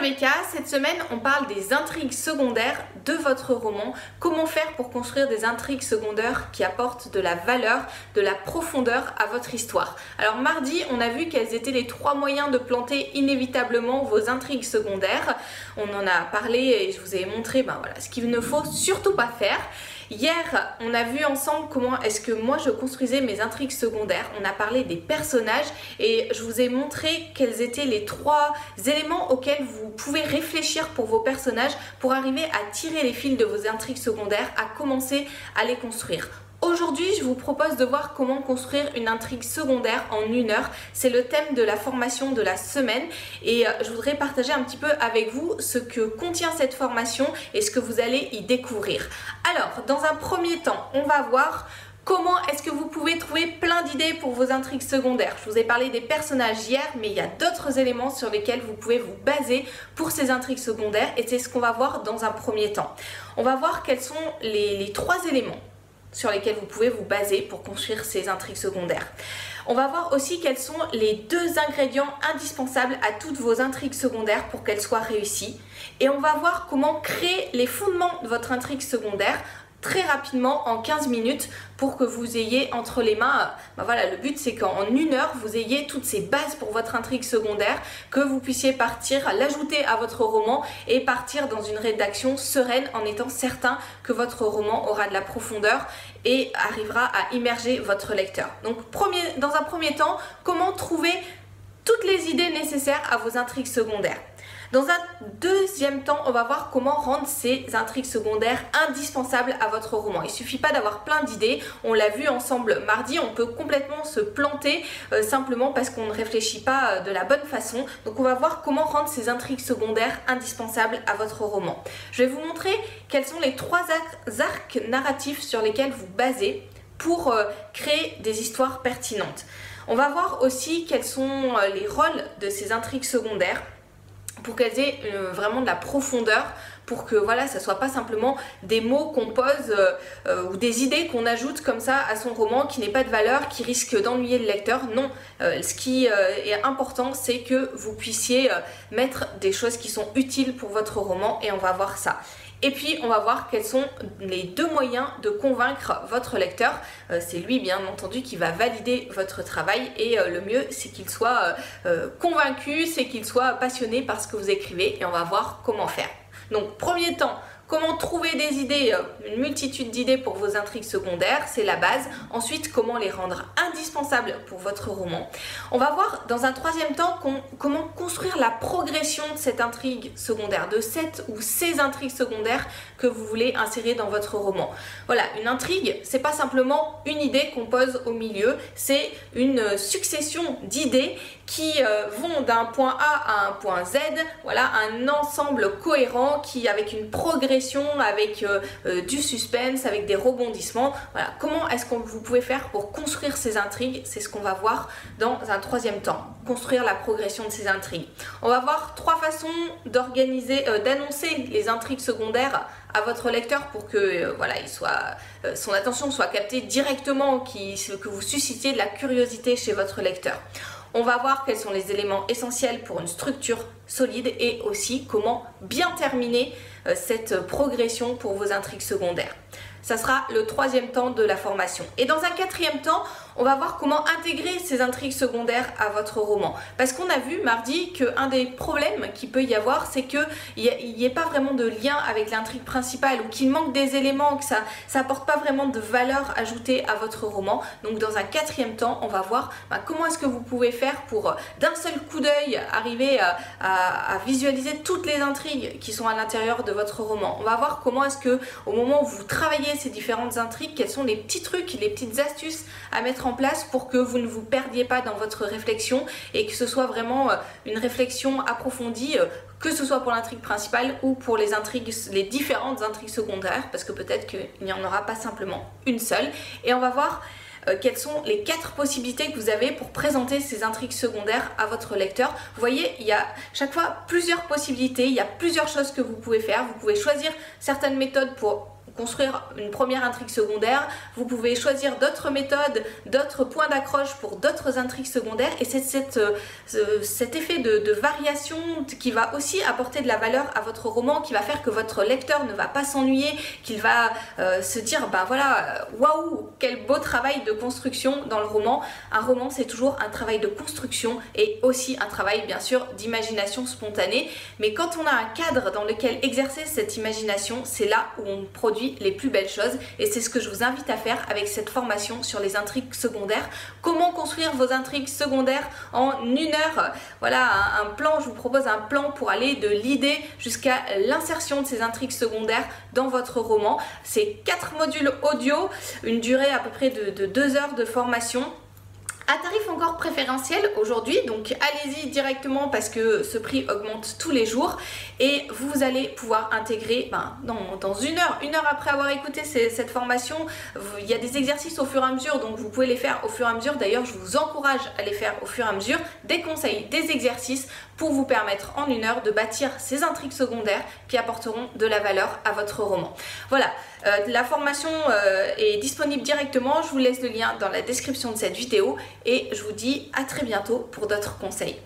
Rebecca, cette semaine on parle des intrigues secondaires de votre roman. Comment faire pour construire des intrigues secondaires qui apportent de la valeur, de la profondeur à votre histoire. Alors mardi, on a vu quels étaient les 3 moyens de planter inévitablement vos intrigues secondaires. On en a parlé et je vous ai montré ce qu'il ne faut surtout pas faire. Hier, on a vu ensemble comment est-ce que moi je construisais mes intrigues secondaires. On a parlé des personnages et je vous ai montré quels étaient les 3 éléments auxquels vous pouvez réfléchir pour vos personnages pour arriver à tirer les fils de vos intrigues secondaires, à commencer à les construire. Aujourd'hui, je vous propose de voir comment construire une intrigue secondaire en 1 heure. C'est le thème de la formation de la semaine et je voudrais partager un petit peu avec vous ce que contient cette formation et ce que vous allez y découvrir. Alors, dans un premier temps, on va voir comment est-ce que vous pouvez trouver plein d'idées pour vos intrigues secondaires. Je vous ai parlé des personnages hier, mais il y a d'autres éléments sur lesquels vous pouvez vous baser pour ces intrigues secondaires et c'est ce qu'on va voir dans un premier temps. On va voir quels sont les 3 éléments sur lesquels vous pouvez vous baser pour construire ces intrigues secondaires. On va voir aussi quels sont les 2 ingrédients indispensables à toutes vos intrigues secondaires pour qu'elles soient réussies. Et on va voir comment créer les fondements de votre intrigue secondaire très rapidement en 15 minutes pour que vous ayez entre les mains, le but c'est qu'en 1 heure vous ayez toutes ces bases pour votre intrigue secondaire, que vous puissiez partir, l'ajouter à votre roman et partir dans une rédaction sereine en étant certain que votre roman aura de la profondeur et arrivera à immerger votre lecteur. Donc dans un premier temps, comment trouver toutes les idées nécessaires à vos intrigues secondaires. Dans un deuxième temps, on va voir comment rendre ces intrigues secondaires indispensables à votre roman. Il ne suffit pas d'avoir plein d'idées, on l'a vu ensemble mardi, on peut complètement se planter simplement parce qu'on ne réfléchit pas de la bonne façon. Donc on va voir comment rendre ces intrigues secondaires indispensables à votre roman. Je vais vous montrer quels sont les 3 arcs narratifs sur lesquels vous basez pour créer des histoires pertinentes. On va voir aussi quels sont les rôles de ces intrigues secondaires pour qu'elles aient vraiment de la profondeur, pour que ça soit pas simplement des mots qu'on pose ou des idées qu'on ajoute comme ça à son roman qui n'ait pas de valeur, qui risque d'ennuyer le lecteur. Non, ce qui est important, c'est que vous puissiez mettre des choses qui sont utiles pour votre roman et on va voir ça. Et puis on va voir quels sont les 2 moyens de convaincre votre lecteur. C'est lui bien entendu qui va valider votre travail et le mieux c'est qu'il soit convaincu, c'est qu'il soit passionné par ce que vous écrivez et on va voir comment faire. Donc premier temps, comment trouver des idées, une multitude d'idées pour vos intrigues secondaires, c'est la base. Ensuite, comment les rendre indispensables pour votre roman. On va voir dans un 3e temps comment construire la progression de cette intrigue secondaire, de cette ou ces intrigues secondaires que vous voulez insérer dans votre roman. Voilà, une intrigue, c'est pas simplement une idée qu'on pose au milieu, c'est une succession d'idées qui vont d'un point A à un point Z, un ensemble cohérent qui avec une progression, avec du suspense, avec des rebondissements. Comment est-ce que vous pouvez faire pour construire ces intrigues? C'est ce qu'on va voir dans un 3e temps, construire la progression de ces intrigues. On va voir 3 façons d'organiser, d'annoncer les intrigues secondaires à votre lecteur pour que son attention soit captée directement, que vous suscitiez de la curiosité chez votre lecteur. On va voir quels sont les éléments essentiels pour une structure solide et aussi comment bien terminer cette progression pour vos intrigues secondaires. Ça sera le 3e temps de la formation. Et dans un 4e temps, on va voir comment intégrer ces intrigues secondaires à votre roman. Parce qu'on a vu mardi qu'un des problèmes qu'il peut y avoir, c'est qu'il n'y ait pas vraiment de lien avec l'intrigue principale ou qu'il manque des éléments, que ça n'apporte pas vraiment de valeur ajoutée à votre roman. Donc dans un 4e temps, on va voir comment est-ce que vous pouvez faire pour d'un seul coup d'œil arriver à visualiser toutes les intrigues qui sont à l'intérieur de votre roman. On va voir comment est-ce que au moment où vous travaillez ces différentes intrigues, quels sont les petits trucs, les petites astuces à mettre en place pour que vous ne vous perdiez pas dans votre réflexion et que ce soit vraiment une réflexion approfondie, que ce soit pour l'intrigue principale ou pour les différentes intrigues secondaires, parce que peut-être qu'il n'y en aura pas simplement une seule. Et on va voir quelles sont les 4 possibilités que vous avez pour présenter ces intrigues secondaires à votre lecteur. Vous voyez, il y a chaque fois plusieurs possibilités, il y a plusieurs choses que vous pouvez faire. Vous pouvez choisir certaines méthodes pour construire une première intrigue secondaire, vous pouvez choisir d'autres méthodes, d'autres points d'accroche pour d'autres intrigues secondaires, et c'est cet effet de variation qui va aussi apporter de la valeur à votre roman, qui va faire que votre lecteur ne va pas s'ennuyer, qu'il va se dire bah voilà, waouh, quel beau travail de construction dans le roman. Un roman, c'est toujours un travail de construction et aussi un travail bien sûr d'imagination spontanée, mais quand on a un cadre dans lequel exercer cette imagination, c'est là où on produit les plus belles choses, et c'est ce que je vous invite à faire avec cette formation sur les intrigues secondaires. Comment construire vos intrigues secondaires en 1 heure. Voilà un plan, je vous propose un plan pour aller de l'idée jusqu'à l'insertion de ces intrigues secondaires dans votre roman. C'est 4 modules audio, une durée à peu près de 2 heures de formation, à tarif encore préférentiel aujourd'hui, donc allez-y directement parce que ce prix augmente tous les jours, et vous allez pouvoir intégrer dans 1 heure, 1 heure après avoir écouté cette formation. Il y a des exercices au fur et à mesure, donc vous pouvez les faire au fur et à mesure. D'ailleurs, je vous encourage à les faire au fur et à mesure, des conseils, des exercices pour vous permettre en 1 heure de bâtir ces intrigues secondaires qui apporteront de la valeur à votre roman. Voilà, la formation est disponible directement, je vous laisse le lien dans la description de cette vidéo, et je vous dis à très bientôt pour d'autres conseils.